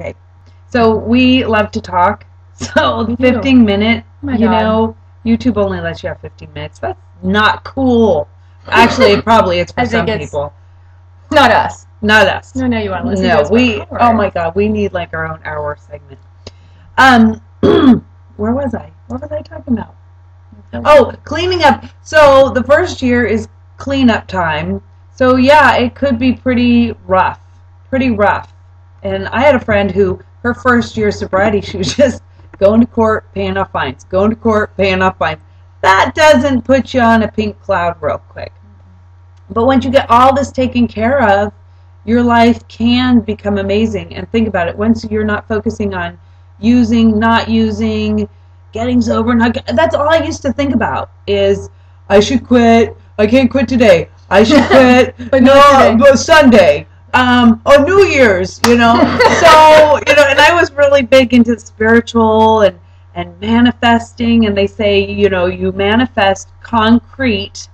Okay. So we love to talk. So We do. 15-minute, Oh my God. YouTube only lets you have 15 minutes. That's not cool. Actually, it probably is for I some think it's people. not us. Not us. No, you want to listen to No, us for hours. oh my God, we need like our own hour segment. Where was I? What was I talking about? Oh, cleaning up. So the first year is cleanup time. So yeah, it could be pretty rough. Pretty rough. And I had a friend who, her first year of sobriety, she was just going to court, paying off fines. Going to court, paying off fines. That doesn't put you on a pink cloud real quick. But once you get all this taken care of, your life can become amazing. And think about it. Once you're not focusing on using, not using, getting sober, that's all I used to think about is, I should quit. I can't quit today. I should quit. But but Sunday. Or New Year's, So, and I was really big into spiritual and manifesting, and they say, you manifest concrete.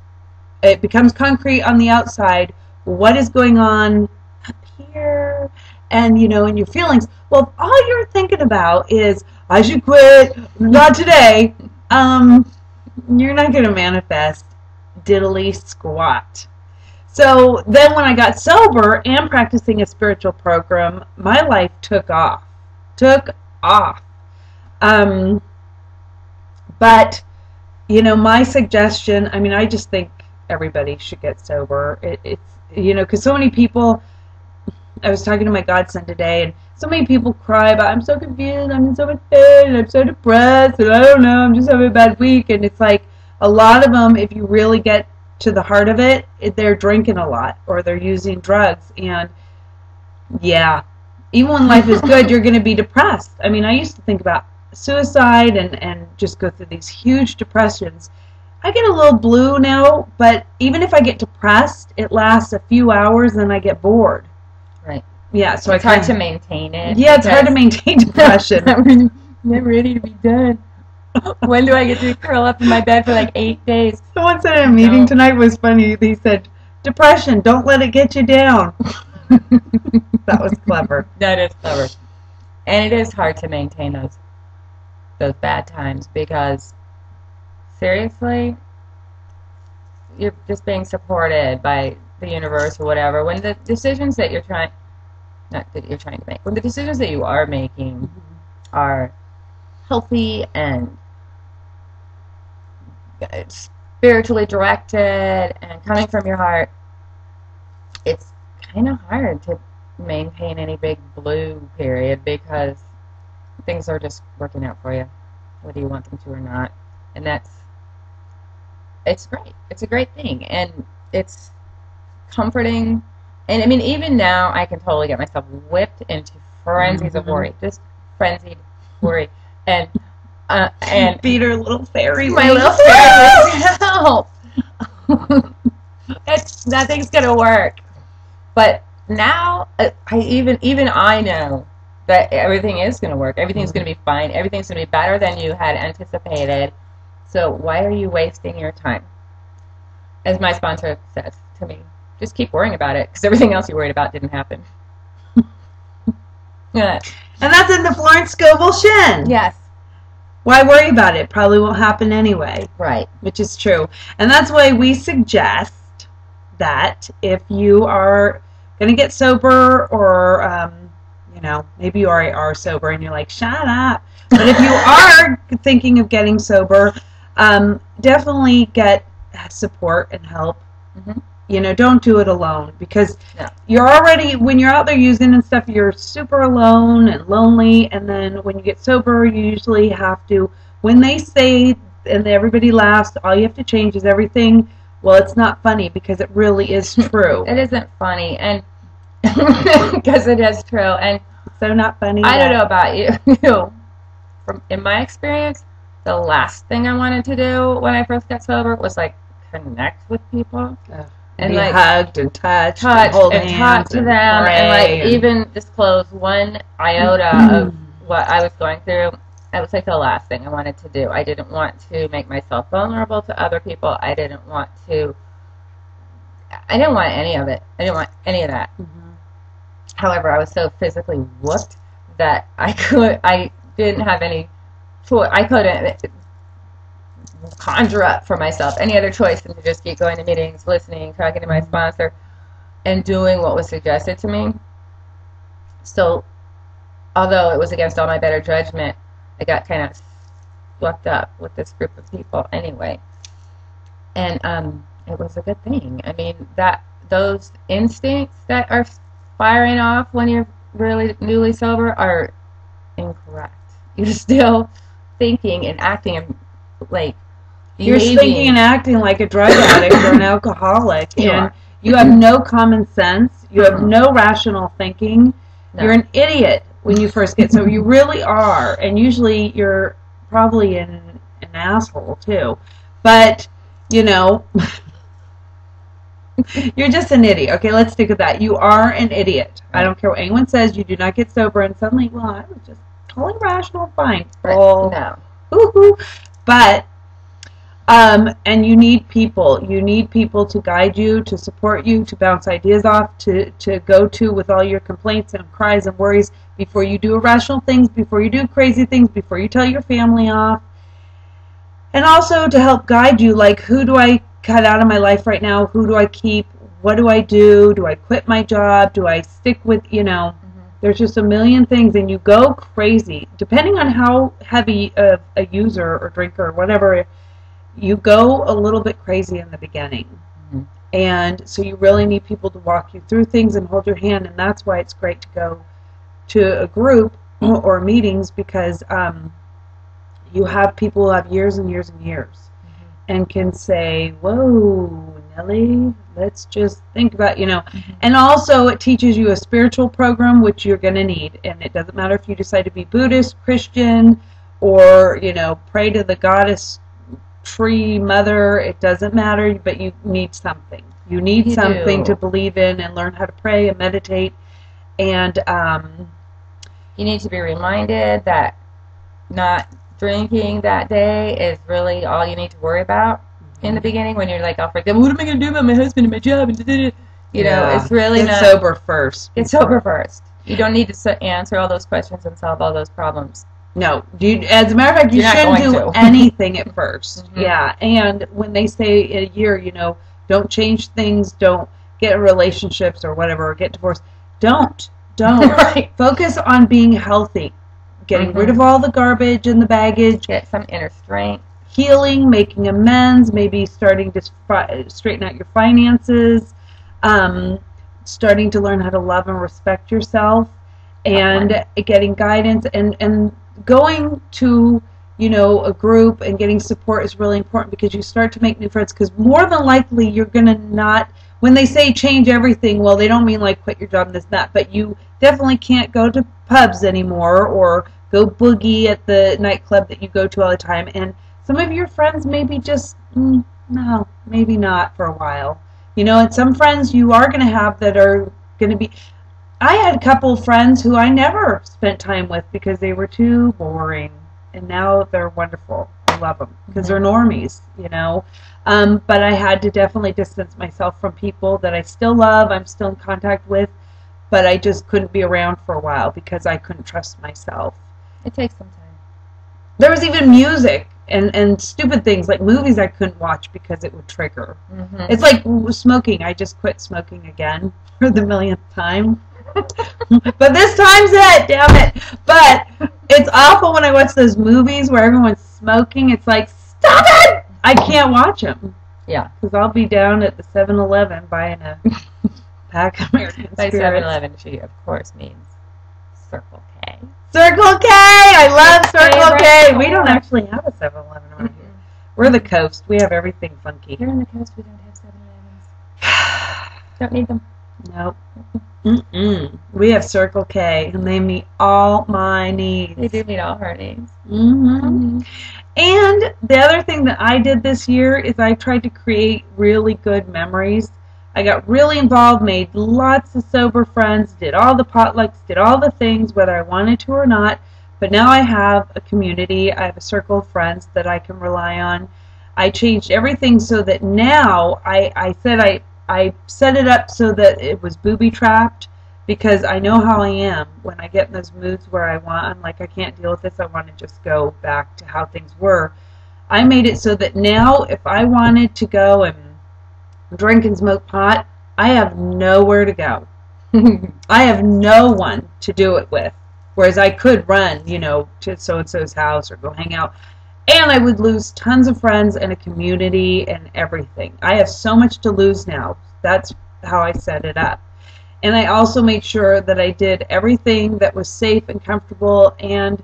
It becomes concrete on the outside. What is going on up here? And, in your feelings. Well, if all you're thinking about is, I should quit, not today, you're not going to manifest diddly squat. So then when I got sober and practicing a spiritual program, my life took off. But, my suggestion, I just think everybody should get sober. It's because so many people, I was talking to my godson today, and so many people cry about, I'm so confused, I'm in so much pain, and I'm so depressed, and I don't know, I'm just having a bad week. And it's like, a lot of them, if you really get to the heart of it, they're drinking a lot, or they're using drugs. And yeah, even when life is good, you're going to be depressed. I used to think about suicide and just go through these huge depressions. I get a little blue now, but even if I get depressed, it lasts a few hours, then I get bored. Right. Yeah, so it's hard to maintain it. Yeah, it's hard to maintain depression. I'm never ready to be done. When do I get to curl up in my bed for like 8 days? Someone said in a meeting tonight was funny. He said, depression, don't let it get you down. That was clever. That is clever. And it is hard to maintain those bad times because, seriously, you're just being supported by the universe or whatever. When the decisions that when the decisions that you are making are healthy and spiritually directed and coming from your heart, it's kind of hard to maintain any big blue period because things are just working out for you, whether you want them to or not. And it's great. It's a great thing, and it's comforting. And even now, I can totally get myself whipped into frenzies of worry, just frenzied worry, and beat her little fairy. My little fairy help. Nothing's gonna work. But now, I know that everything is gonna work. Everything's gonna be fine. Everything's gonna be better than you had anticipated. So why are you wasting your time? As my sponsor says to me, just keep worrying about it because everything else you worried about didn't happen. Yeah. And that's in the Florence Scovel Shin. Yes. Why worry about it? Probably won't happen anyway. Right. Which is true. And that's why we suggest that if you are going to get sober or, maybe you already are sober and you're like, shut up. But if you are thinking of getting sober, definitely get support and help. Mm-hmm. Don't do it alone because you're already, when you're out there using and stuff, you're super alone and lonely. And then when you get sober, you usually have to, when they say, and everybody laughs, all you have to change is everything. Well, it's not funny because it really is true. It isn't funny, and because it is true. And it's so not funny. I don't know about you. In my experience, the last thing I wanted to do when I first got sober was like connect with people. And be like hugged and touched and hold and hands talk to them pray and like even disclose one iota of what I was going through. That was like the last thing I wanted to do. I didn't want to make myself vulnerable to other people. I didn't want any of it. I didn't want any of that. Mm-hmm. However, I was so physically whooped that I didn't have any choice. I couldn't conjure up for myself any other choice than to just keep going to meetings, listening, talking to my sponsor, and doing what was suggested to me. So, although it was against all my better judgment, I got kind of swept up with this group of people anyway. And it was a good thing. I mean, those instincts that are firing off when you're really newly sober are incorrect. You're still thinking and acting and like you're thinking and acting like a drug addict or an alcoholic, and you have no common sense. You have no rational thinking. No. You're an idiot when you first get sober. You really are, and usually you're probably an asshole too. But you know, you're just an idiot. Okay, let's stick with that. You are an idiot. I don't care what anyone says. You do not get sober and suddenly, well, I was just totally rational, fine. Well, no. Woo-hoo. But and you need people. You need people to guide you, to support you, to bounce ideas off, to go to with all your complaints and cries and worries before you do irrational things, before you do crazy things, before you tell your family off. And also to help guide you, like, who do I cut out of my life right now? Who do I keep? What do I do? Do I quit my job? Do I stick with, you know, there's just a million things, and you go crazy. Depending on how heavy of a user or drinker or whatever, you go a little bit crazy in the beginning. And so you really need people to walk you through things and hold your hand, and that's why it's great to go to a group or meetings, because you have people who have years and years and years and can say, whoa, Nellie, let's just think about, you know. And also it teaches you a spiritual program, which you're going to need. And it doesn't matter if you decide to be Buddhist, Christian, or, you know, pray to the goddess tree mother. It doesn't matter, but you need something. You need something to believe in and learn how to pray and meditate. And you need to be reminded that not drinking that day is really all you need to worry about in the beginning, when you're like, oh, what am I going to do about my husband and my job? And you know, it's really not. Get sober first. Get sober first. You don't need to answer all those questions and solve all those problems. No. As a matter of fact, you shouldn't do anything at first. Yeah. And when they say in a year, you know, don't change things, don't get in relationships or whatever, or get divorced. Don't. Right. Focus on being healthy. Getting rid of all the garbage and the baggage. Get some inner strength. Healing, making amends, maybe starting to straighten out your finances, starting to learn how to love and respect yourself, and getting guidance, and going to, you know, a group and getting support is really important, because you start to make new friends, because more than likely you're going to not, when they say change everything, well, they don't mean like quit your job and this and that, but you definitely can't go to pubs anymore or go boogie at the nightclub that you go to all the time. And some of your friends maybe just, no, maybe not for a while. You know, and some friends you are going to have that are going to be... I had a couple of friends who I never spent time with because they were too boring. And now they're wonderful. I love them because they're normies, you know. But I had to definitely distance myself from people that I still love, I'm still in contact with, but I just couldn't be around for a while because I couldn't trust myself. It takes some time. There was even music and stupid things like movies I couldn't watch because it would trigger. It's like smoking. I just quit smoking again for the millionth time. But this time's it, damn it. But it's awful when I watch those movies where everyone's smoking. It's like, stop it! I can't watch them. Yeah. Because I'll be down at the 7-Eleven buying a pack of American By Spirits. 7-Eleven, she, of course, means Circle K. Circle K! I love Circle K! We don't actually have a 7-Eleven around here. We're the coast. We have everything funky. Here on the coast, we don't have 7-Elevens. Don't need them. Nope. We have Circle K, and they meet all my needs. They do meet all her needs. And the other thing that I did this year is I tried to create really good memories. I got really involved, made lots of sober friends, did all the potlucks, did all the things, whether I wanted to or not. But now I have a community. I have a circle of friends that I can rely on. I changed everything so that now I set it up so that it was booby-trapped, because I know how I am when I get in those moods where I'm like, I can't deal with this. I want to just go back to how things were. I made it so that now if I wanted to go and drink and smoke pot, I have nowhere to go. I have no one to do it with. Whereas I could run, to so-and-so's house or go hang out. And I would lose tons of friends and a community and everything. I have so much to lose now. That's how I set it up. And I also made sure that I did everything that was safe and comfortable and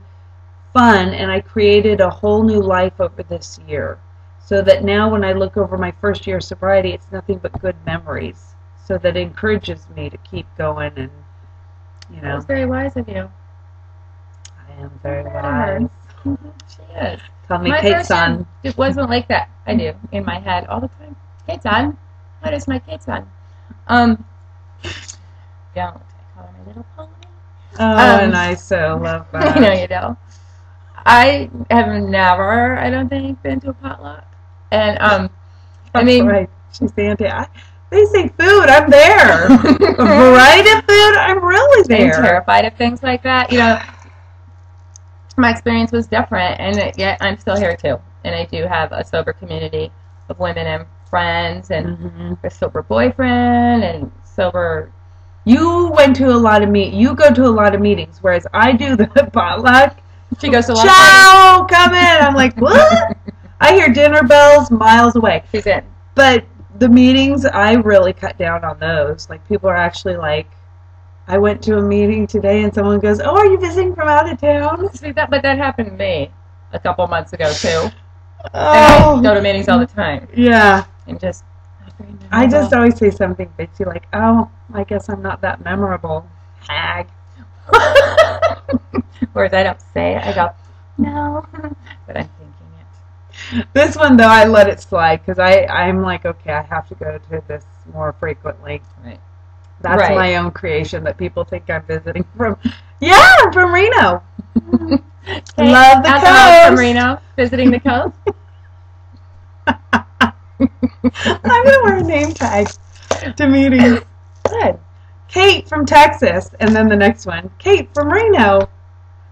fun. And I created a whole new life over this year. So that now when I look over my first year of sobriety, it's nothing but good memories. So that encourages me to keep going and, That was very wise of you. I am very wise. She is. Call me Kate's son. It wasn't like that. I do in my head all the time. Kate's son. What is my Kate's son? Don't I call her my little pony? Oh, and I so love that. I know you do. I have never, I don't think, been to a potluck, and I mean, right. She's the auntie. They say food, I'm there. A variety of food, I'm really there. I'm terrified of things like that. My experience was different, and yet I'm still here too. And I do have a sober community of women and friends, and a sober boyfriend, and sober. You went to a lot of You go to a lot of meetings, whereas I do the potluck. She goes to a lot Ciao, come in. I'm like, what? I hear dinner bells miles away. She's in. But the meetings, I really cut down on those. Like, people are actually like, I went to a meeting today and someone goes, oh, are you visiting from out of town? But that happened to me a couple months ago, too. Oh. And I go to meetings all the time. Yeah. And just, I just always say something bitchy like, oh, I guess I'm not that memorable. Hag. Whereas I don't say it, I go, no, but I'm thinking it. This one, though, I let it slide because I'm like, okay, I have to go to this more frequently. Right. That's right. my own creation that people think I'm visiting from. Yeah, I'm from Reno. Okay. Love the coast. From Reno, visiting the coast. I'm going to wear a name tag to meetings. Good. Kate from Texas, and then the next one, Kate from Reno.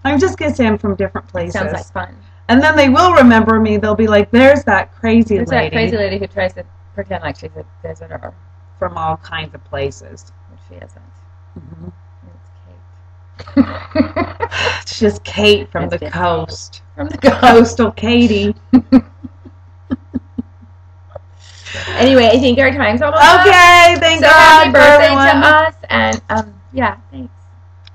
I'm just going to say I'm from different places. Sounds like fun. And then they will remember me. They'll be like, there's that crazy lady. There's that crazy lady who tries to pretend like she's a visitor. From all kinds of places. But she isn't. Mm-hmm. It's Kate. It's just Kate from That's the just coast. From the coast. Coastal Katie. Anyway, I think our time's almost up. Okay, thank So God happy for birthday everyone. to us, and yeah, thanks.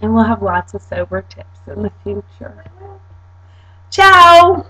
And we'll have lots of sober tips in the future. Ciao!